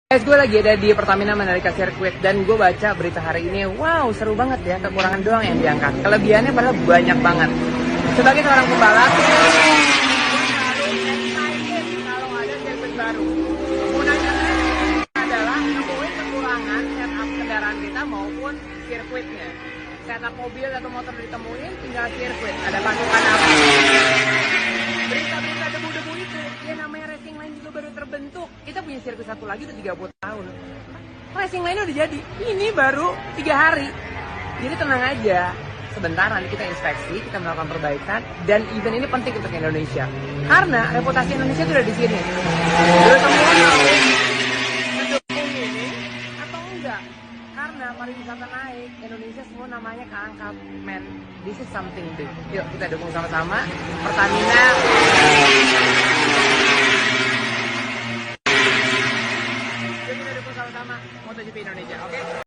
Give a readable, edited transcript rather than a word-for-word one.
Guys, gue lagi ada di Pertamina Mandalika Circuit dan gue baca berita hari ini. Wow, seru banget ya, kekurangan doang yang diangkat. Kelebihannya padahal banyak banget. Sebagai seorang pembalap, gue selalu excited kalau ada sirkuit baru. Gunanya adalah nemuin kekurangan setup kendaraan kita maupun sirkuitnya. Setup mobil atau motor ditemuin, tinggal sirkuit. Ada pasukan apa? Berita-berita debu-debu itu, ya namanya Racing Line juga baru terbentuk. Kita punya sirkuit satu lagi udah 30 tahun. Racing Line udah jadi, ini baru 3 hari. Jadi tenang aja, sebentar nanti kita inspeksi, kita melakukan perbaikan, dan event ini penting untuk Indonesia. Karena reputasi Indonesia itu udah di sini. Jadi semua mau mendukung ini atau enggak? Karena pariwisata naik, Indonesia semua namanya keangkat, men. This is something big. Yuk kita dukung sama-sama. Pertamina. Yuk kita dukung sama-sama MotoGP Indonesia, oke?